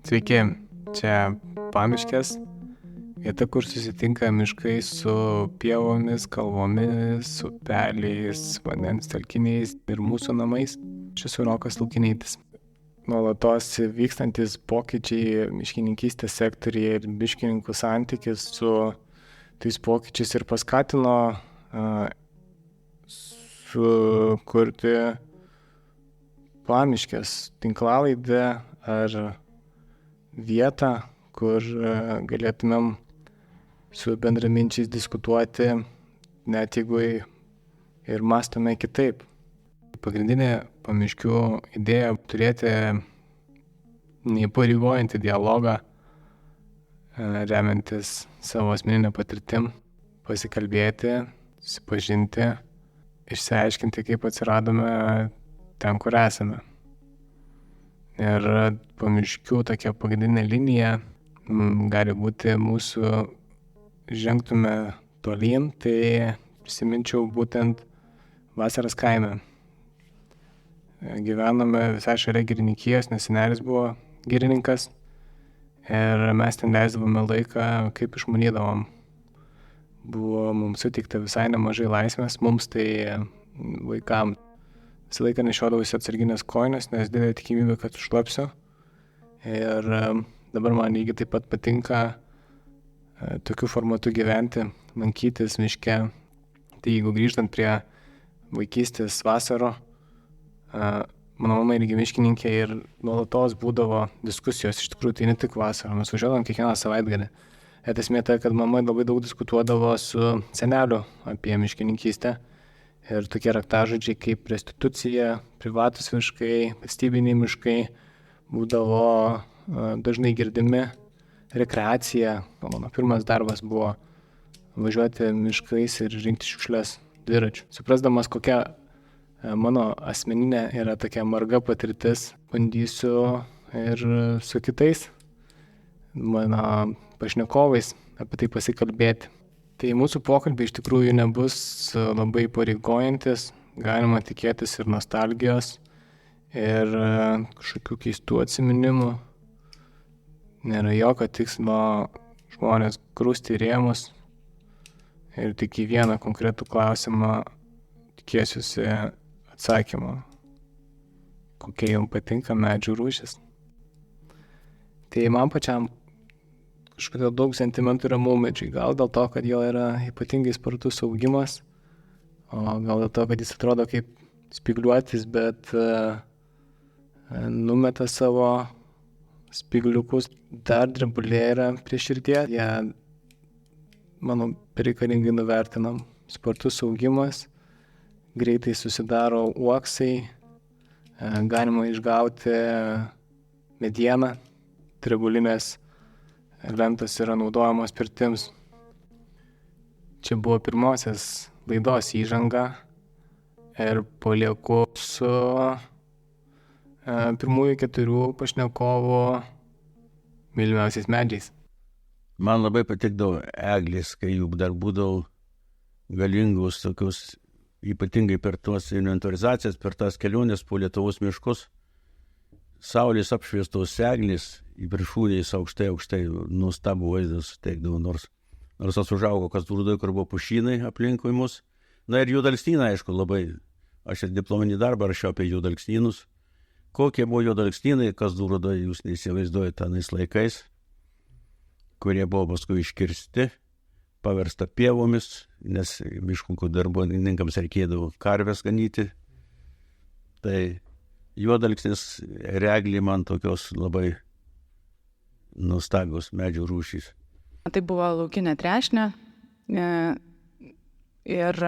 Sveiki, čia Pamiškės, vieta, kur susitinka miškai su pievomis, kalvomis, upeliais, vandens telkiniais ir mūsų namais. Čia esu Rokas Laukinaitis. Nuolatos vykstantis pokyčiai miškininkystės sektoriuje ir miškininkų santykis su tais pokyčiais ir paskatino sukurti Pamiškės tinklalaidę ar vietą, kur galėtumėm su bendraminčiais diskutuoti, net jeigu ir mąstome kitaip. Pagrindinė Pamiškių idėja turėti neįpareigojantį dialogą, remiantis savo asmeninę patirtim, pasikalbėti, susipažinti, išsiaiškinti, kaip atsiradome ten, kur esame. Ir Pamiškių tokia pagrindinė linija gali būti mūsų žengtume tolyn, tai prisiminčiau būtent vasaras kaime. Gyvenome visai šalia girininkijos, nes senelis buvo girininkas ir mes ten leisdavome laiką, kaip išmanydavom. Buvo mums suteikta visai nemažai laisvės, mums tai vaikams. Visą laiką nešiodavausi atsarginės kojines, nes didelė tikimybė, kad šlapsiu. Ir dabar man lygiai taip pat patinka tokiu formatu gyventi, lankytis miške. Tai jeigu grįžtant prie vaikystės vasaro, mano mama irgi miškininkė ir nuolatos būdavo diskusijos, iš tikrųjų tai ne tik vasarą, mes važiuodavom kiekvieną savaitgalį. Et esmė ta, kad mama labai daug diskutuodavo su seneliu apie miškininkystę. Ir tokie raktažodžiai kaip restitucija, privatus miškai, valstybiniai miškai būdavo dažnai girdimi. Rekreacija, mano pirmas darbas buvo važiuoti miškais ir rinkti šiukšles dviračiu. Suprasdamas, kokia mano asmeninė yra tokia marga patirtis, bandysiu ir su kitais mano pašnekovais apie tai pasikalbėti. Tai mūsų pokalbiai iš tikrųjų nebus labai pareigojantis, galima tikėtis ir nostalgijos, ir kažkokių keistų atsiminimų. Nėra jokio tikslo žmonės grūsti į rėmus ir tik į vieną konkretų klausimą tikėsiuosi atsakymą, kokie jums patinka medžių rūšis. Tai man pačiam kažkodėl daug sentimentų yra maumedžiai. Gal dėl to, kad jo yra ypatingai spartus augimas, o gal dėl to, kad jis atrodo kaip spygliuotis, bet numeta savo spygliukus. Dar drebulė yra prie širdies. Jie, manau, bereikalingai nuvertinam. Spartus augimas, greitai susidaro uoksai, galima išgauti medieną, drebulinės lentos yra naudojamos pirtims. Čia buvo pirmosios laidos įžanga ir palieku su pirmųjų 4 pašnekovų mylimiausiais medžiais. Man labai patikdavo eglės, kai jų dar būdavo galingus tokius, ypatingai per tuos inventorizacijas, per tas keliones po Lietuvos miškus. Saulės apšviestos eglės į viršūnės aukštai, nuostabų vaizdą suteikdavo, nors tas užaugo Kazlų Rūdoj, kur buvo pušynai aplinkui mus. Na ir juodalksnynai, aišku, labai. Aš ir diplominį darbą rašiau apie juodalksnynus. Kokie buvo juodalksnynai Kazlų Rūdoj, jūs neįsivaizduojate tenais laikais, kurie buvo paskui iškirsti, paversta pievomis, nes miškų darbininkams reikėdavo karves ganyti. Tai juodalksnis ir eglė man tokios labai nuostabios medžių rūšys. Tai buvo laukinė trešnė ir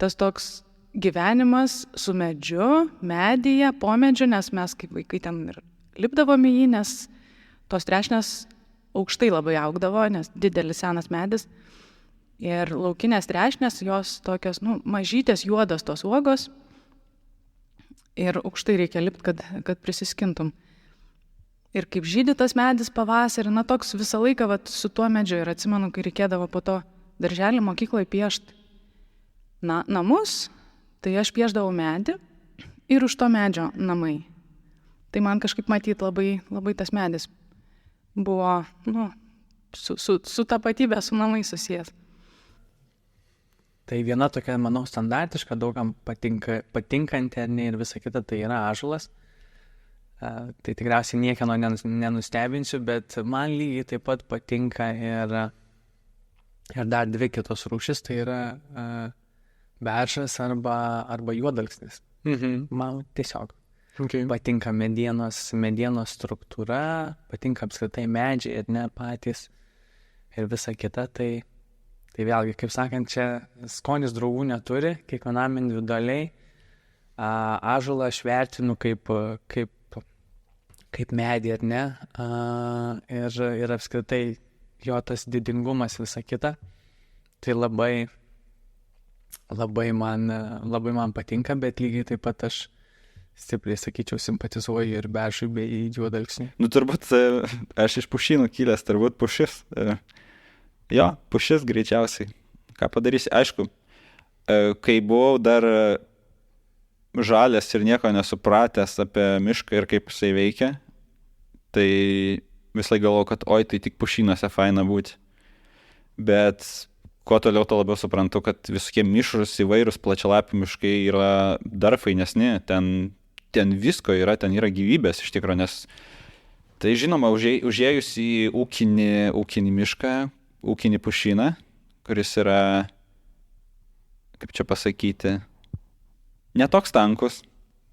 tas toks gyvenimas su medžiu, medyje, po medžiu, nes mes kaip vaikai ten ir lipdavome jį, nes tos trešnės aukštai labai augdavo, nes didelis senas medis. Ir laukinės trešnės, jos tokios, mažytės juodos tos uogos ir aukštai reikia lipti, kad prisiskintum. Ir kaip žydi tas medis pavasarį, toks visą laiką su tuo medžiu. Ir atsimenu, kai reikėdavo po to darželį mokykloje piešti namus, tai aš piešdavau medį ir už to medžio namai. Tai man kažkaip matyti labai tas medis buvo, su tapatybė, su namai susijęs. Tai viena tokia, manau, standartiška, daugam patinkanti ir visa kita, tai yra ąžuolas. Tai tikriausiai niekieno nenustebinsiu, bet man lygiai taip pat patinka ir dar dvi kitos rūšis, tai yra beržas arba juodalksnis. Man tiesiog patinka medienos struktūra, patinka apskritai medžiai ir ne patys ir visa kita. Tai vėlgi, kaip sakant, čia skonis draugų neturi, kiekvienam individualiai. Ąžuolą aš vertinu kaip medį, ar ne, ir apskritai jo tas didingumas visa kita, tai labai man patinka, bet lygiai taip pat aš stipriai, sakyčiau, simpatizuoju ir beržui bei juodalksniui. Turbūt aš iš pušynų kilęs, turbūt pušis. Jo, pušis greičiausiai. Ką padarysi? Aišku, kai buvau dar žalės ir nieko nesupratęs apie mišką ir kaip jisai veikia, tai visai galvoju, kad tai tik pušynuose faina būti. Bet kuo toliau, to labiau suprantu, kad visokie mišrus įvairūs plačialapių miškai yra dar fainesni, ten visko yra, ten yra gyvybės iš tikrųjų, nes tai žinoma, užėjus į ūkinį mišką, ūkinį pušyną, kuris yra, kaip čia pasakyti, netoks tankus,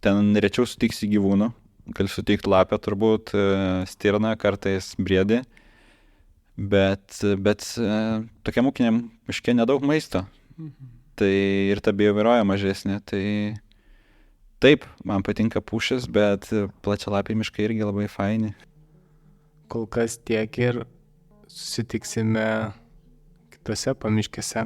ten rečiau sutiksi gyvūnų, gali sutikti lapę turbūt, stirną, kartais briedį, bet tokiam ūkiniam miške nedaug maisto. Tai ir ta bioįvairovė mažesnė, tai taip, man patinka pušis, bet plačialapiai miškai irgi labai faini. Kol kas tiek ir susitiksime kitose pamiškėse.